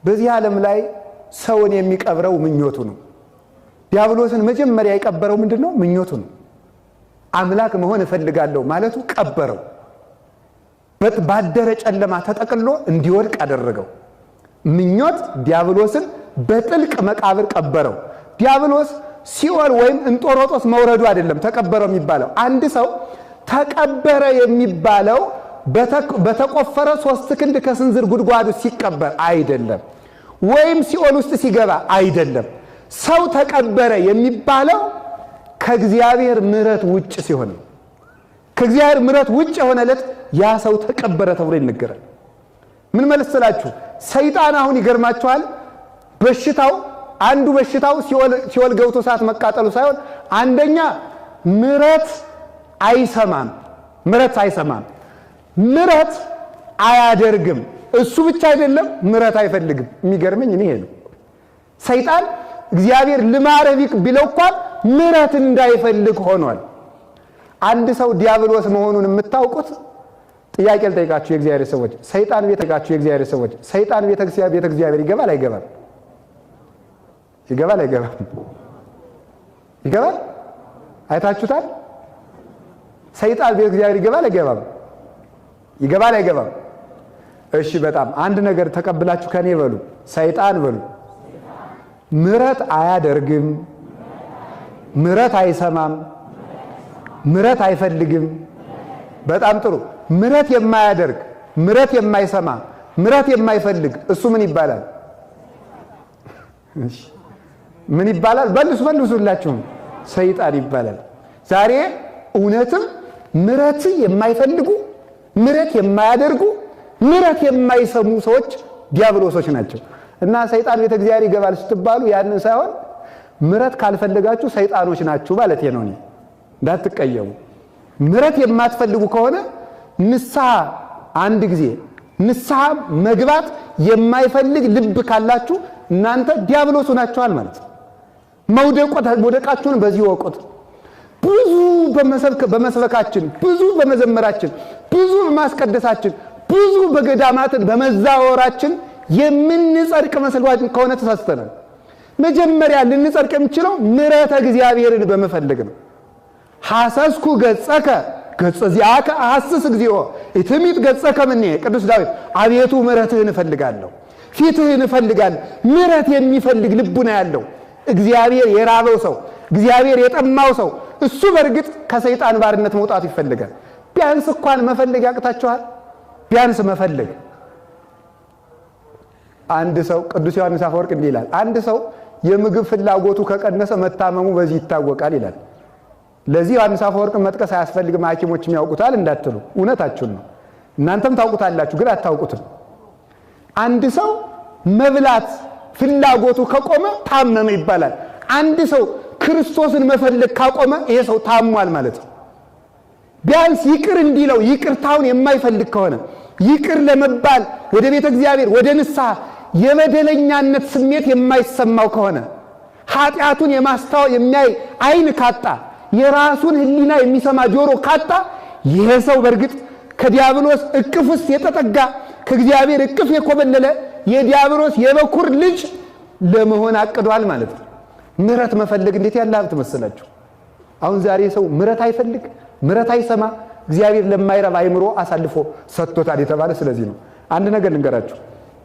በዚህ ዓለም ላይ ሰውን የሚቀብረው ምኞቱ ነው። ዲያብሎስን መጀመሪያ የቀበረው ምንድነው? ምኞቱ ነው። አምላክ መሆን እፈልጋለሁ ማለቱ ቀበረው። ባደረ ጨለማ ተጠቅሎ እንዲወድቅ አደረገው። ምኞት ዲያብሎስን በጥልቅ መቃብር ቀበረው። ዲያብሎስ ሲኦል ወይም እንጦሮጦስ መውረዱ አይደለም ተቀበረው የሚባለው። አንድ ሰው ተቀበረ የሚባለው በተቆፈረ 3 ክንድ ከስንዝር ጉድጓዱ ሲቀበር አይደለም፣ ወይም ሲኦል ውስጥ ሲገባ አይደለም። ሰው ተቀበረ የሚባለው ከእግዚአብሔር ምሕረት ውጭ ሲሆን ነው። ከእግዚአብሔር ምሕረት ውጭ የሆነለት ያ ሰው ተቀበረ ተብሎ ይነገራል። ምን መሰላችሁ? ሰይጣን አሁን ይገርማችኋል፣ በሽታው አንዱ በሽታው ሲኦል ገብቶ እሳት መቃጠሉ ሳይሆን አንደኛ ምሕረት አይሰማም። ምሕረት አያደርግም። እሱ ብቻ አይደለም፣ ምሕረት አይፈልግም። የሚገርመኝ እኔ ይሄ ነው። ሰይጣን እግዚአብሔር ልማረህ ቢለው እንኳን ምሕረት እንዳይፈልግ ሆኗል። አንድ ሰው ዲያብሎስ መሆኑን የምታውቁት ጥያቄ ልጠይቃችሁ የእግዚአብሔር ሰዎች፣ ሰይጣን ቤተ እግዚአብሔር ይገባል አይገባም? ይገባል አይገባም? ይገባል። አይታችሁታል? ሰይጣን ቤተ እግዚአብሔር ይገባል አይገባም? ይገባል አይገባም? እሺ፣ በጣም አንድ ነገር ተቀብላችሁ ከኔ በሉ፣ ሰይጣን በሉ። ምሕረት አያደርግም፣ ምሕረት አይሰማም፣ ምሕረት አይፈልግም። በጣም ጥሩ። ምሕረት የማያደርግ፣ ምሕረት የማይሰማ፣ ምሕረት የማይፈልግ እሱ ምን ይባላል? ምን ይባላል? መልሱላችሁም። ሰይጣን ይባላል። ዛሬ እውነትም ምሕረት የማይፈልጉ፣ ምሕረት የማያደርጉ፣ ምሕረት የማይሰሙ ሰዎች ዲያብሎሶች ናቸው። እና ሰይጣን ቤተ እግዚአብሔር ይገባል ስትባሉ ያንን ሳይሆን ምሕረት ካልፈለጋችሁ ሰይጣኖች ናችሁ ማለት ነው። እንዳትቀየሙ። ምሕረት የማትፈልጉ ከሆነ ንስሐ አንድ ጊዜ ንስሐ መግባት የማይፈልግ ልብ ካላችሁ እናንተ ዲያብሎስ ናችኋል ማለት ነው። መውደቃችሁን በዚህ ወቁት። ብዙ በመስበካችን፣ ብዙ በመዘመራችን፣ ብዙ በማስቀደሳችን፣ ብዙ በገዳማትን በመዛወራችን የምንጸድቅ መስሏችን ከሆነ ተሳስተናል። መጀመሪያ ልንጸድቅ የምንችለው ምሕረተ እግዚአብሔርን በመፈለግ ነው። ሐሰስኩ ገጸከ ገጸ ዚአከ አሐስስ እግዚኦ ኢትሚት ገጸከ ምኔ። ቅዱስ ዳዊት አቤቱ ምሕረትህን እፈልጋለሁ፣ ፊትህን እፈልጋለሁ። ምሕረት የሚፈልግ ልቡና ያለው እግዚአብሔር የራበው ሰው፣ እግዚአብሔር የጠማው ሰው እሱ በእርግጥ ከሰይጣን ባርነት መውጣት ይፈልጋል። ቢያንስ እንኳን መፈለግ ያቅታችኋል። ቢያንስ መፈለግ። አንድ ሰው ቅዱስ ዮሐንስ አፈወርቅ እንዲህ ይላል፣ አንድ ሰው የምግብ ፍላጎቱ ከቀነሰ መታመሙ በዚህ ይታወቃል ይላል። ለዚህ ዮሐንስ አፈወርቅን መጥቀስ አያስፈልግም፣ ሐኪሞችም ያውቁታል እንዳትሉ፣ እውነታችሁን ነው። እናንተም ታውቁታላችሁ፣ ግን አታውቁትም። አንድ ሰው መብላት ፍላጎቱ ከቆመ ታመመ ይባላል። አንድ ሰው ክርስቶስን መፈለግ ካቆመ ይሄ ሰው ታሟል ማለት ነው። ቢያንስ ይቅር እንዲለው ይቅርታውን የማይፈልግ ከሆነ ይቅር ለመባል ወደ ቤተ እግዚአብሔር ወደ ንስሐ የበደለኛነት ስሜት የማይሰማው ከሆነ ኃጢአቱን የማስታወል የሚያይ ዓይን ካጣ የራሱን ሕሊና የሚሰማ ጆሮ ካጣ ይሄ ሰው በእርግጥ ከዲያብሎስ እቅፍ ውስጥ የተጠጋ ከእግዚአብሔር እቅፍ የኮበለለ የዲያብሎስ የበኩር ልጅ ለመሆን አቅዷል ማለት ነው። ምሕረት መፈለግ እንዴት ያለ ሀብት መሰላችሁ! አሁን ዛሬ ሰው ምሕረት አይፈልግ፣ ምሕረት አይሰማ፣ እግዚአብሔር ለማይረባ አይምሮ አሳልፎ ሰጥቶታል የተባለ ስለዚህ ነው። አንድ ነገር ልንገራችሁ፣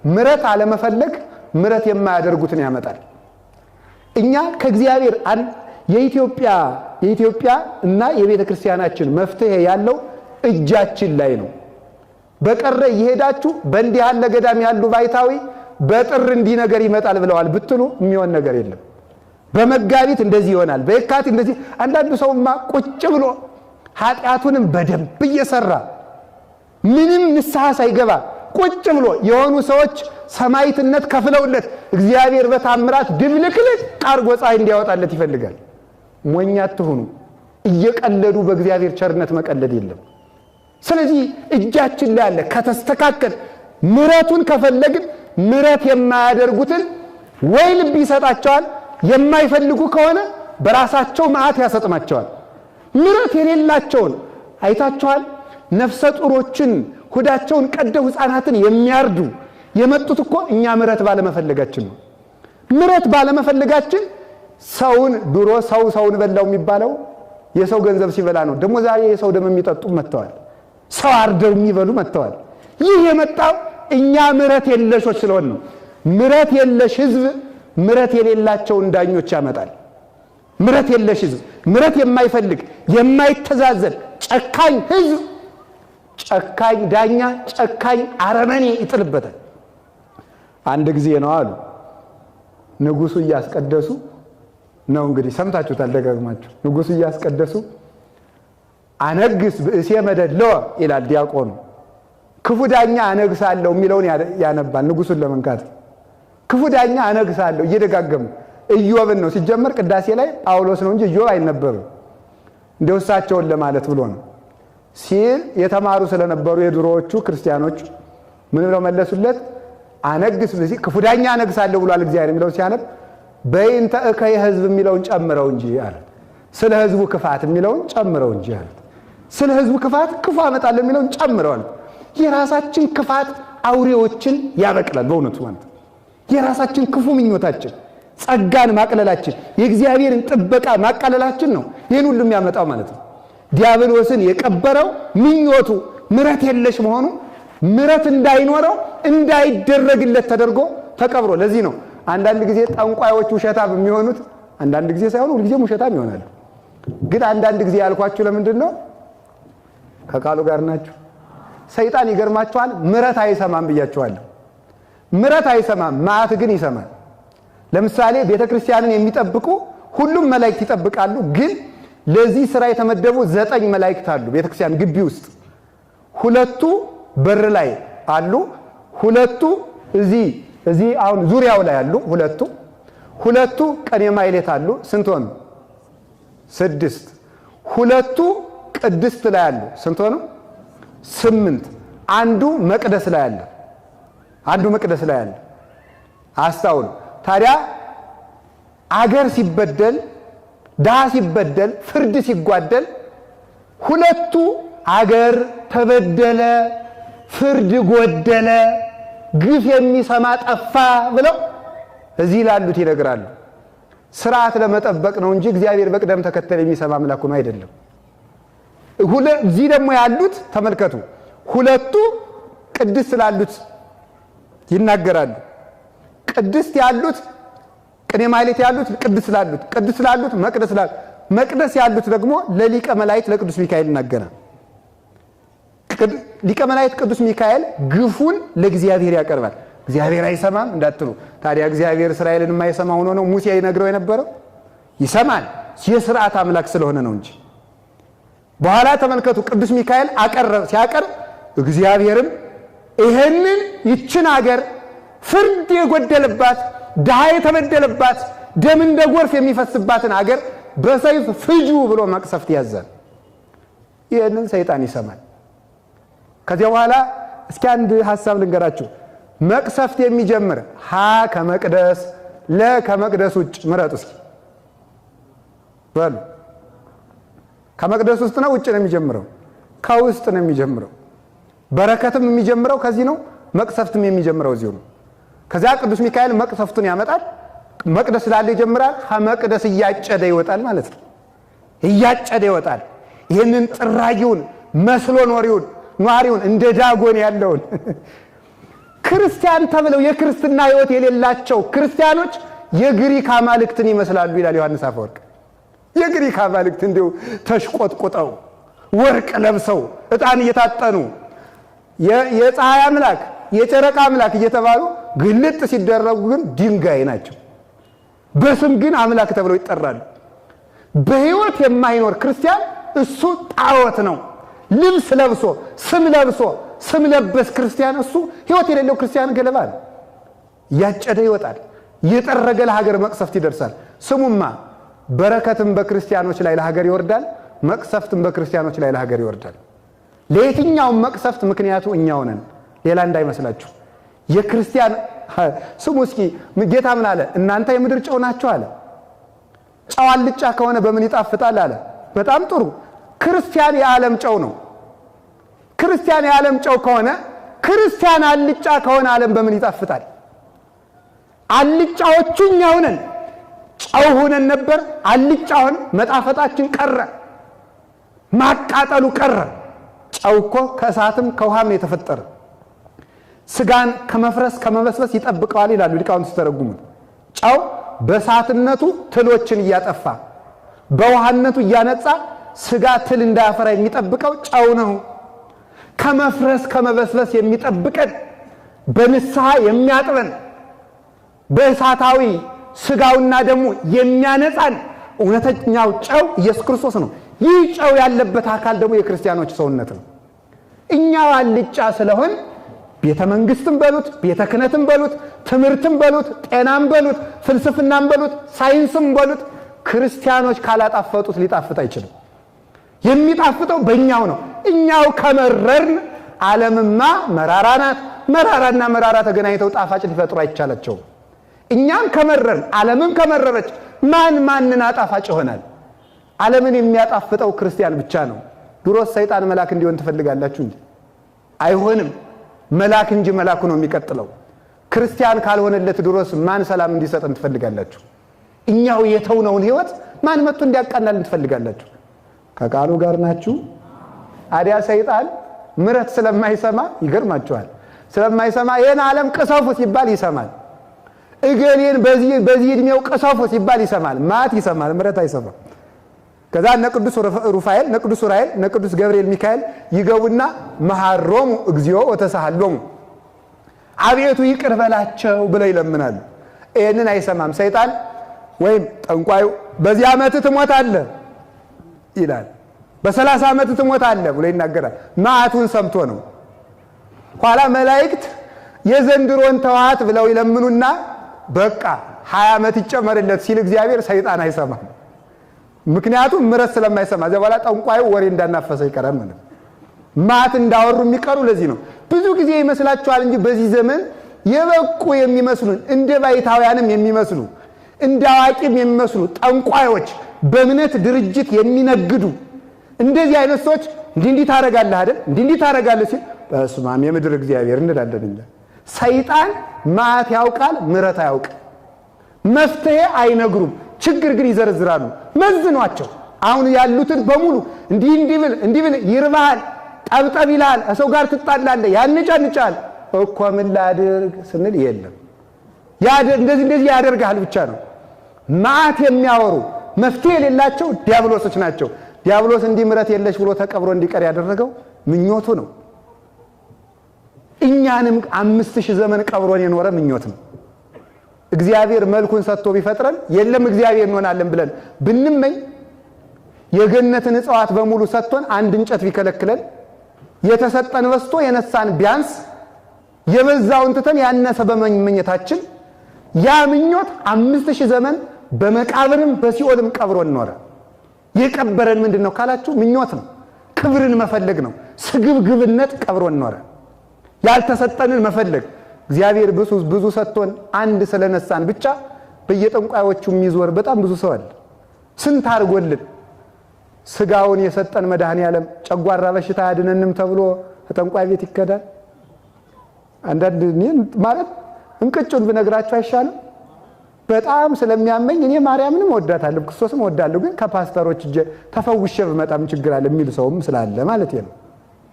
ምሕረት አለመፈለግ ምሕረት የማያደርጉትን ያመጣል። እኛ ከእግዚአብሔር የኢትዮጵያ እና የቤተ ክርስቲያናችን መፍትሄ ያለው እጃችን ላይ ነው። በቀረ እየሄዳችሁ በእንዲህ ያለ ገዳም ያሉ ባይታዊ በጥር እንዲህ ነገር ይመጣል ብለዋል ብትሉ የሚሆን ነገር የለም። በመጋቢት እንደዚህ ይሆናል፣ በየካቲት እንደዚህ። አንዳንዱ ሰውማ ቁጭ ብሎ ኃጢአቱንም በደንብ እየሰራ ምንም ንስሐ ሳይገባ ቁጭ ብሎ የሆኑ ሰዎች ሰማዕትነት ከፍለውለት እግዚአብሔር በታምራት ድብልቅልቅ አርጎ ፀሐይ እንዲያወጣለት ይፈልጋል። ሞኝ አትሁኑ። እየቀለዱ በእግዚአብሔር ቸርነት መቀለድ የለም። ስለዚህ እጃችን ላይ አለ። ከተስተካከል ምሕረቱን ከፈለግን ምሕረት የማያደርጉትን ወይ ልብ ይሰጣቸዋል፣ የማይፈልጉ ከሆነ በራሳቸው መዓት ያሰጥማቸዋል። ምሕረት የሌላቸውን አይታቸዋል። ነፍሰ ጡሮችን ሆዳቸውን ቀደው ሕፃናትን የሚያርዱ የመጡት እኮ እኛ ምሕረት ባለመፈለጋችን ነው። ምሕረት ባለመፈለጋችን ሰውን ድሮ ሰውን በላው የሚባለው የሰው ገንዘብ ሲበላ ነው። ደግሞ ዛሬ የሰው ደም የሚጠጡ መጥተዋል። ሰው አርደው የሚበሉ መጥተዋል። ይህ የመጣው እኛ ምሕረት የለሾች ስለሆን ነው። ምሕረት የለሽ ሕዝብ ምሕረት የሌላቸውን ዳኞች ያመጣል። ምሕረት የለሽ ሕዝብ፣ ምሕረት የማይፈልግ የማይተዛዘን ጨካኝ ሕዝብ ጨካኝ ዳኛ፣ ጨካኝ አረመኔ ይጥልበታል። አንድ ጊዜ ነው አሉ ንጉሱ እያስቀደሱ ነው እንግዲህ ሰምታችሁታል ደጋግማችሁ። ንጉሱ እያስቀደሱ አነግስ ብእሴ መደለወ ይላል ዲያቆኑ። ክፉ ዳኛ አነግሳለሁ የሚለውን ያነባል ንጉሱን ለመንካት። ክፉ ዳኛ አነግሳለሁ እየደጋገሙ ኢዮብን ነው ሲጀመር ቅዳሴ ላይ ጳውሎስ ነው እንጂ ኢዮብ አይነበብም። እንደው እሳቸውን ለማለት ብሎ ነው ሲል የተማሩ ስለነበሩ የድሮዎቹ ክርስቲያኖች ምን ብለው መለሱለት? አነግስ ብእሴ ክፉ ዳኛ አነግሳለሁ ብሏል እግዚአብሔር የሚለውን ሲያነብ በይንተ እከይ ሕዝብ የሚለውን ጨምረው እንጂ አለ። ስለ ሕዝቡ ክፋት የሚለውን ጨምረው እንጂ አለ። ስለ ሕዝቡ ክፋት ክፉ አመጣለሁ የሚለውን ጨምረዋል። የራሳችን ክፋት አውሬዎችን ያበቅላል። በእውነቱ ማለት የራሳችን ክፉ ምኞታችን፣ ጸጋን ማቅለላችን፣ የእግዚአብሔርን ጥበቃ ማቃለላችን ነው ይህን ሁሉ የሚያመጣው ማለት ነው። ዲያብሎስን የቀበረው ምኞቱ ምሕረት የለሽ መሆኑ ምሕረት እንዳይኖረው እንዳይደረግለት ተደርጎ ተቀብሮ። ለዚህ ነው አንዳንድ ጊዜ ጠንቋዮች ውሸታም የሚሆኑት። አንዳንድ ጊዜ ሳይሆን ሁልጊዜም ውሸታም ይሆናሉ። ግን አንዳንድ ጊዜ ያልኳችሁ ለምንድን ነው? ከቃሉ ጋር ናችሁ። ሰይጣን ይገርማችኋል፣ ምሕረት አይሰማም ብያችኋለሁ። ምሕረት አይሰማም፣ መዓት ግን ይሰማል። ለምሳሌ ቤተክርስቲያንን የሚጠብቁ ሁሉም መላእክት ይጠብቃሉ። ግን ለዚህ ስራ የተመደቡ 9 መላእክት አሉ ቤተክርስቲያን ግቢ ውስጥ። 2ቱ በር ላይ አሉ፣ 2ቱ እዚህ አሁን ዙሪያው ላይ አሉ። 2ቱ ቀኔ ማይሌት አሉ። ስንት ሆኑ? 6። 2ቱ ቅድስት ላይ አሉ። ስንት ሆኑ? 8። አንዱ መቅደስ ላይ አለ። አስታውሉ። ታዲያ አገር ሲበደል፣ ድሃ ሲበደል፣ ፍርድ ሲጓደል 2ቱ አገር ተበደለ፣ ፍርድ ጎደለ፣ ግፍ የሚሰማ ጠፋ ብለው እዚህ ላሉት ይነግራሉ። ስርዓት ለመጠበቅ ነው እንጂ እግዚአብሔር በቅደም ተከተል የሚሰማ አምላክ ሆኖ አይደለም። እዚህ ደግሞ ያሉት ተመልከቱ፣ 2ቱ ቅድስት ላሉት ይናገራሉ። ቅድስት ያሉት ቅኔ ማህሌት ያሉት ቅድስት ላሉት መቅደስ ያሉት ደግሞ ለሊቀ መላእክት ለቅዱስ ሚካኤል ይናገራል። ሊቀ መላእክት ቅዱስ ሚካኤል ግፉን ለእግዚአብሔር ያቀርባል። እግዚአብሔር አይሰማም እንዳትሉ። ታዲያ እግዚአብሔር እስራኤልን የማይሰማ ሆኖ ነው ሙሴ ይነግረው የነበረው? ይሰማል፣ የሥርዓት አምላክ ስለሆነ ነው እንጂ። በኋላ ተመልከቱ፣ ቅዱስ ሚካኤል ሲያቀርብ እግዚአብሔርም ይህንን ይችን አገር ፍርድ የጎደለባት ድሃ የተበደለባት ደም እንደ ጎርፍ የሚፈስባትን አገር በሰይፍ ፍጁ ብሎ መቅሰፍት ያዛል። ይህንን ሰይጣን ይሰማል። ከዚያ በኋላ እስኪ አንድ ሐሳብ ልንገራችሁ። መቅሰፍት የሚጀምር ከመቅደስ ከመቅደስ ውጭ ምረጡ እስኪ በሉ። ከመቅደስ ውስጥ ነው ውጭ ነው የሚጀምረው? ከውስጥ ነው የሚጀምረው። በረከትም የሚጀምረው ከዚህ ነው። መቅሰፍትም የሚጀምረው እዚሁ ነው። ከዚያ ቅዱስ ሚካኤል መቅሰፍቱን ያመጣል። መቅደስ ላለ ይጀምራል። ከመቅደስ እያጨደ ይወጣል ማለት ነው። እያጨደ ይወጣል። ይህንን ጥራጊውን መስሎ ኗሪውን እንደ ዳጎን ያለውን ክርስቲያን ተብለው የክርስትና ሕይወት የሌላቸው ክርስቲያኖች የግሪክ አማልክትን ይመስላሉ ይላል ዮሐንስ አፈወርቅ። የግሪክ አማልክት እንዲሁ ተሽቆጥቁጠው ወርቅ ለብሰው ዕጣን እየታጠኑ የፀሐይ አምላክ የጨረቃ አምላክ እየተባሉ ግልጥ ሲደረጉ ግን ድንጋይ ናቸው። በስም ግን አምላክ ተብለው ይጠራሉ። በሕይወት የማይኖር ክርስቲያን እሱ ጣዖት ነው። ልብስ ለብሶ ስም ለበስ ክርስቲያን እሱ ሕይወት የሌለው ክርስቲያን ገለባ ነው። ያጨደ ይወጣል። የጠረገ ለሀገር መቅሰፍት ይደርሳል። ስሙማ በረከትም በክርስቲያኖች ላይ ለሀገር ይወርዳል፣ መቅሰፍትም በክርስቲያኖች ላይ ለሀገር ይወርዳል። ለየትኛውም መቅሰፍት ምክንያቱ እኛው ነን፣ ሌላ እንዳይመስላችሁ። የክርስቲያን ስሙ እስኪ ጌታ ምን አለ? እናንተ የምድር ጨው ናችሁ አለ። ጨው አልጫ ከሆነ በምን ይጣፍጣል አለ። በጣም ጥሩ። ክርስቲያን የዓለም ጨው ነው። ክርስቲያን የዓለም ጨው ከሆነ ክርስቲያን አልጫ ከሆነ ዓለም በምን ይጣፍጣል? አልጫዎቹ እኛው ነን። ጨው ሆነን ነበር፣ አልጫውን መጣፈጣችን ቀረ፣ ማቃጠሉ ቀረ። ጨው እኮ ከእሳትም ከውሃም ነው የተፈጠረ። ስጋን ከመፍረስ ከመበስበስ ይጠብቀዋል ይላሉ ሊቃውንት ሲተረጉሙት። ጨው በእሳትነቱ ትሎችን እያጠፋ በውሃነቱ እያነጻ ስጋ ትል እንዳያፈራ የሚጠብቀው ጨው ነው። ከመፍረስ ከመበስበስ የሚጠብቀን በንስሐ የሚያጥበን በእሳታዊ ስጋውና ደግሞ የሚያነጻን እውነተኛው ጨው ኢየሱስ ክርስቶስ ነው። ይህ ጨው ያለበት አካል ደግሞ የክርስቲያኖች ሰውነት ነው። እኛው አልጫ ስለሆን ቤተ መንግስትም በሉት ቤተ ክህነትም በሉት ትምህርትም በሉት ጤናም በሉት ፍልስፍናም በሉት ሳይንስም በሉት ክርስቲያኖች ካላጣፈጡት ሊጣፍጥ አይችልም። የሚጣፍጠው በእኛው ነው። እኛው ከመረርን ዓለምማ መራራ ናት። መራራና መራራ ተገናኝተው ጣፋጭ ሊፈጥሩ አይቻላቸውም። እኛም ከመረርን ዓለምም ከመረረች ማንን አጣፋጭ ይሆናል? ዓለምን የሚያጣፍጠው ክርስቲያን ብቻ ነው። ድሮስ ሰይጣን መልአክ እንዲሆን ትፈልጋላችሁ እንጂ አይሆንም። መልአክ እንጂ መልአኩ ነው የሚቀጥለው። ክርስቲያን ካልሆነለት ድሮስ ማን ሰላም እንዲሰጠን ትፈልጋላችሁ? እኛው የተውነውን ህይወት ማን መጥቶ እንዲያቃናልን ትፈልጋላችሁ? ከቃሉ ጋር ናችሁ? አዲያ ሰይጣን ምረት ስለማይሰማ ይገርማችኋል። ስለማይሰማ ይሄን ዓለም ቅሰፉ ሲባል ይሰማል። እገሌን በዚህ እድሜው ቅሰፉ ሲባል ይሰማል። ማት ይሰማል፣ ምረት አይሰማም። ከዛ እነ ቅዱስ ሩፋኤል እነ ቅዱስ ኡራኤል እነ ቅዱስ ገብርኤል ሚካኤል ይገቡና መሐሮሙ እግዚኦ ወተሳሃሎሙ አቤቱ ይቅር በላቸው ብለው ይለምናሉ። ይሄንን አይሰማም ሰይጣን። ወይም ጠንቋዩ በዚህ ዓመት ትሞታለህ ይላል፣ በ30 ዓመት ትሞታለህ ብሎ ይናገራል። ማቱን ሰምቶ ነው። ኋላ መላእክት የዘንድሮን ተዋት ብለው ይለምኑና በቃ 20 ዓመት ይጨመርለት ሲል እግዚአብሔር ሰይጣን አይሰማም። ምክንያቱም ምረት ስለማይሰማ እዚያ በኋላ ጠንቋዩ ወሬ እንዳናፈሰ ይቀራል ማለት ነው። ማት እንዳወሩ የሚቀሩ ለዚህ ነው። ብዙ ጊዜ ይመስላችኋል እንጂ በዚህ ዘመን የበቁ የሚመስሉን እንደ ባይታውያንም የሚመስሉ እንደ አዋቂም የሚመስሉ ጠንቋዮች በእምነት ድርጅት የሚነግዱ እንደዚህ አይነት ሰዎች እንዲህ ታረጋለህ አይደል እንዲህ ታረጋለህ ሲል በስመ አብ የምድር እግዚአብሔር እንላለን እንጂ ሰይጣን ማት ያውቃል፣ ምረት አያውቅም። መፍትሄ አይነግሩም፣ ችግር ግን ይዘረዝራሉ። መዝኗቸው አሁን ያሉትን በሙሉ እንዲህ ብል ይርባሃል፣ ጠብጠብ ይልሃል፣ ሰው ጋር ትጣላለህ፣ ያንጫንጫል እኮ ምን ላድርግ ስንል የለም እንደዚህ ያደርጋል ብቻ ነው። ማት የሚያወሩ መፍትሄ የሌላቸው ዲያብሎሶች ናቸው። ዲያብሎስ እንዲህ ምረት የለሽ ብሎ ተቀብሮ እንዲቀር ያደረገው ምኞቱ ነው። እኛንም 5000 ዘመን ቀብሮን የኖረ ምኞት ነው። እግዚአብሔር መልኩን ሰጥቶ ቢፈጥረን የለም እግዚአብሔር እንሆናለን ብለን ብንመኝ የገነትን እጽዋት በሙሉ ሰጥቶን አንድ እንጨት ቢከለክለን የተሰጠን በስቶ የነሳን ቢያንስ የበዛውን ትተን ያነሰ በመመኘታችን ያ ምኞት 5000 ዘመን በመቃብርም በሲኦልም ቀብሮን ኖረ። የቀበረን ምንድነው ካላችሁ ምኞት ነው፣ ክብርን መፈለግ ነው። ስግብግብነት ቀብሮን ኖረ። ያልተሰጠንን መፈለግ እግዚአብሔር ብዙ ሰጥቶን አንድ ስለነሳን ብቻ በየጠንቋዮቹ የሚዞር በጣም ብዙ ሰው አለ። ስንት አርጎልን ስጋውን የሰጠን መድኃኔዓለም ጨጓራ በሽታ ያድነንም ተብሎ ተጠንቋይ ቤት ይከዳል። አንዳንድ ማለት እንቅጩን ብነግራችሁ አይሻልም? በጣም ስለሚያመኝ እኔ ማርያምንም ወዳታለሁ ክርስቶስም ወዳለሁ፣ ግን ከፓስተሮች ተፈውሼ በመጣም ችግር አለ የሚል ሰውም ስላለ ማለት ነው።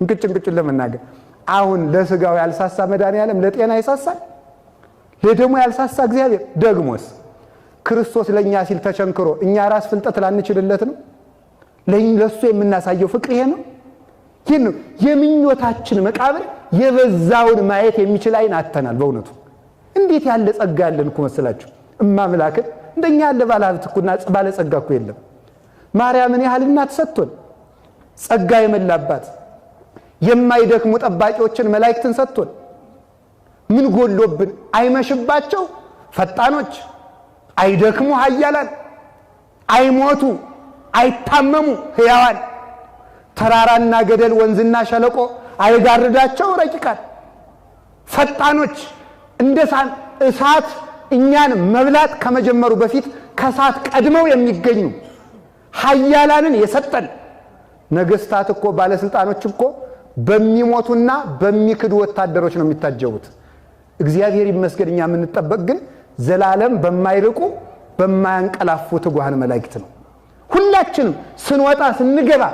እንቅጩን ለመናገር አሁን ለስጋው ያልሳሳ መድኃኔዓለም ለጤና ይሳሳል? ለደሙ ያልሳሳ እግዚአብሔር ደግሞስ ክርስቶስ ለኛ ሲል ተቸንክሮ እኛ ራስ ፍልጠት ላንችልለት ነው? ለሱ የምናሳየው ፍቅር ይሄ ነው? ይሄን ነው የምኞታችን መቃብር የበዛውን ማየት የሚችል አይን አተናል። በእውነቱ እንዴት ያለ ጸጋ ያለን እኮ መስላችሁ እማምላክን እንደኛ ያለ ባለሀብት እኮና ባለጸጋ እኮ የለም። ማርያምን ያህል እናት ሰጥቶን ጸጋ የመላባት የማይደክሙ ጠባቂዎችን መላእክትን ሰጥቶን ምን ጎሎብን? አይመሽባቸው ፈጣኖች፣ አይደክሙ ኃያላን፣ አይሞቱ አይታመሙ ሕያዋን፣ ተራራና ገደል ወንዝና ሸለቆ አይጋርዳቸው ረቂቃን፣ ፈጣኖች እንደ እሳት እኛን መብላት ከመጀመሩ በፊት ከእሳት ቀድመው የሚገኙ ኃያላንን የሰጠን ነገስታት እኮ ባለስልጣኖች እኮ በሚሞቱና በሚክዱ ወታደሮች ነው የሚታጀቡት። እግዚአብሔር ይመስገን እኛ የምንጠበቅ ግን ዘላለም በማይርቁ በማያንቀላፉ ትጉሃን መላእክት ነው። ሁላችንም ስንወጣ ስንገባ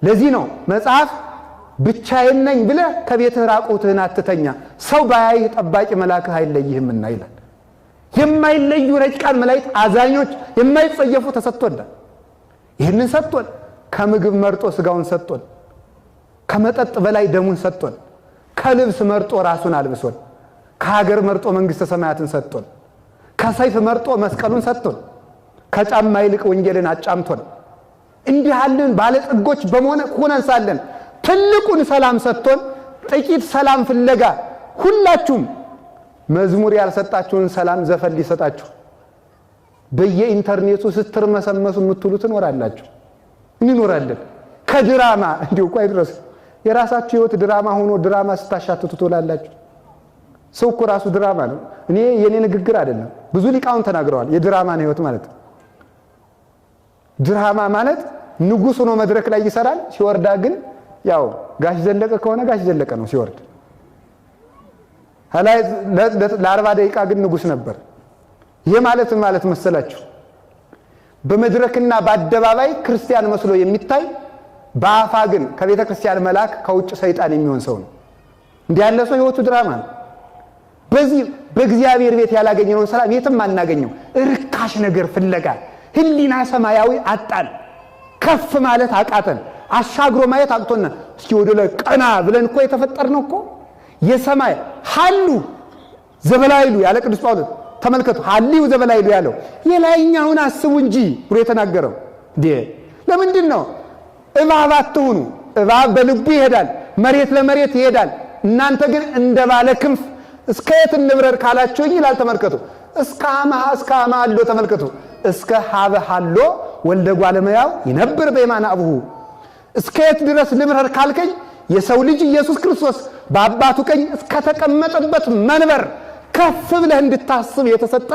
ለዚህ ነው መጽሐፍ ብቻዬን ነኝ ብለህ ከቤትህ ራቁትህን አትተኛ፣ ሰው ባያይህ ጠባቂ መልአክህ አይለይህምና ይላል። የማይለዩ ረቂቃን መላእክት አዛኞች የማይጸየፉ ተሰጥቶናል። ይህንን ሰጥቶን ከምግብ መርጦ ስጋውን ሰጥቶን፣ ከመጠጥ በላይ ደሙን ሰጥቶን፣ ከልብስ መርጦ ራሱን አልብሶን፣ ከሀገር መርጦ መንግሥተ ሰማያትን ሰጥቶን፣ ከሰይፍ መርጦ መስቀሉን ሰጥቶን፣ ከጫማ ይልቅ ወንጌልን አጫምቶን፣ እንዲህ ያለን ባለጸጎች በመሆን ሆነን ሳለን ትልቁን ሰላም ሰጥቶን ጥቂት ሰላም ፍለጋ ሁላችሁም መዝሙር ያልሰጣችሁን ሰላም ዘፈን ሊሰጣችሁ በየኢንተርኔቱ ስትርመሰመሱ የምትሉ ትኖራላችሁ፣ እንኖራለን። ከድራማ እንዲሁ እኮ አይድረስ የራሳችሁ ህይወት ድራማ ሆኖ ድራማ ስታሻትቱ ትውላላችሁ። ሰው እኮ ራሱ ድራማ ነው። እኔ የኔ ንግግር አይደለም፣ ብዙ ሊቃውን ተናግረዋል። የድራማን ህይወት ማለት ድራማ ማለት ንጉሥ ሆኖ መድረክ ላይ ይሰራል፣ ሲወርዳ ግን ያው ጋሽ ዘለቀ ከሆነ ጋሽ ዘለቀ ነው ሲወርድ። ለ40 ደቂቃ ግን ንጉሥ ነበር። ይሄ ማለት መሰላችሁ በመድረክና በአደባባይ ክርስቲያን መስሎ የሚታይ በአፋ ግን ከቤተ ክርስቲያን መልአክ ከውጭ ሰይጣን የሚሆን ሰው ነው። እንዲህ ያለ ሰው ህይወቱ ድራማ ነው። በዚህ በእግዚአብሔር ቤት ያላገኘነውን ሰላም የትም አናገኘው። ርካሽ ነገር ፍለጋ ህሊና ሰማያዊ አጣን። ከፍ ማለት አቃተን። አሻግሮ ማየት አቅቶና እስኪ ወደ ላይ ቀና ብለን እኮ የተፈጠርነው እኮ የሰማይ ሐሉ ዘበላይሉ ያለ ቅዱስ ጳውሎስ ተመልከቱ። ሐሊው ዘበላይሉ ያለው የላይኛውን አስቡ እንጂ ብሎ የተናገረው ለምንድን ነው? እባብ አትሁኑ። እባብ በልቡ ይሄዳል፣ መሬት ለመሬት ይሄዳል። እናንተ ግን እንደ ባለ ክንፍ እስከ የት እንብረር ካላችሁኝ ይላል። ተመልከቱ። እስከ አማ አሎ ተመልከቱ። እስከ ሀበ ሀሎ ወልደ እጓለ እመሕያው ይነብር በየማነ አቡሁ። እስከ የት ድረስ ልብረር ካልከኝ የሰው ልጅ ኢየሱስ ክርስቶስ በአባቱ ቀኝ እስከተቀመጠበት መንበር ከፍ ብለህ እንድታስብ የተሰጠ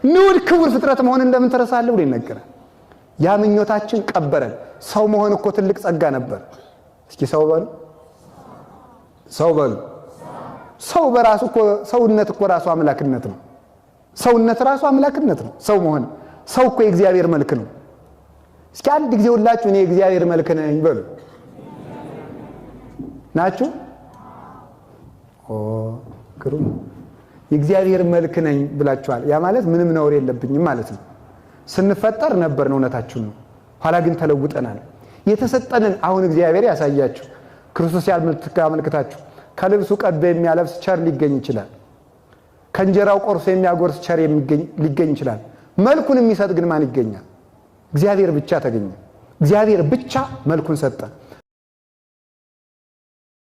ንዑድ ክቡር ፍጥረት መሆን እንደምን ተረሳለህ ብሎ ይነገራል። ያ ምኞታችን ቀበረን። ሰው መሆን እኮ ትልቅ ጸጋ ነበር። እስኪ ሰው በሉ፣ ሰው በሉ። ሰው በራሱ እኮ ሰውነት እኮ ራሱ አምላክነት ነው። ሰውነት ራሱ አምላክነት ነው። ሰው መሆን ሰው እኮ የእግዚአብሔር መልክ ነው። እስኪ አንድ ጊዜ ሁላችሁ እኔ የእግዚአብሔር መልክ ነኝ በሉ። ናችሁ? ግሩም። የእግዚአብሔር መልክ ነኝ ብላችኋል። ያ ማለት ምንም ነውር የለብኝም ማለት ነው። ስንፈጠር ነበርን፣ እውነታችሁን ነው። ኋላ ግን ተለውጠናል። የተሰጠንን አሁን እግዚአብሔር ያሳያችሁ። ክርስቶስ ያመልክታችሁ። ከልብሱ ቀዶ የሚያለብስ ቸር ሊገኝ ይችላል። ከእንጀራው ቆርሶ የሚያጎርስ ቸር ሊገኝ ይችላል። መልኩን የሚሰጥ ግን ማን ይገኛል? እግዚአብሔር ብቻ ተገኘ። እግዚአብሔር ብቻ መልኩን ሰጠ።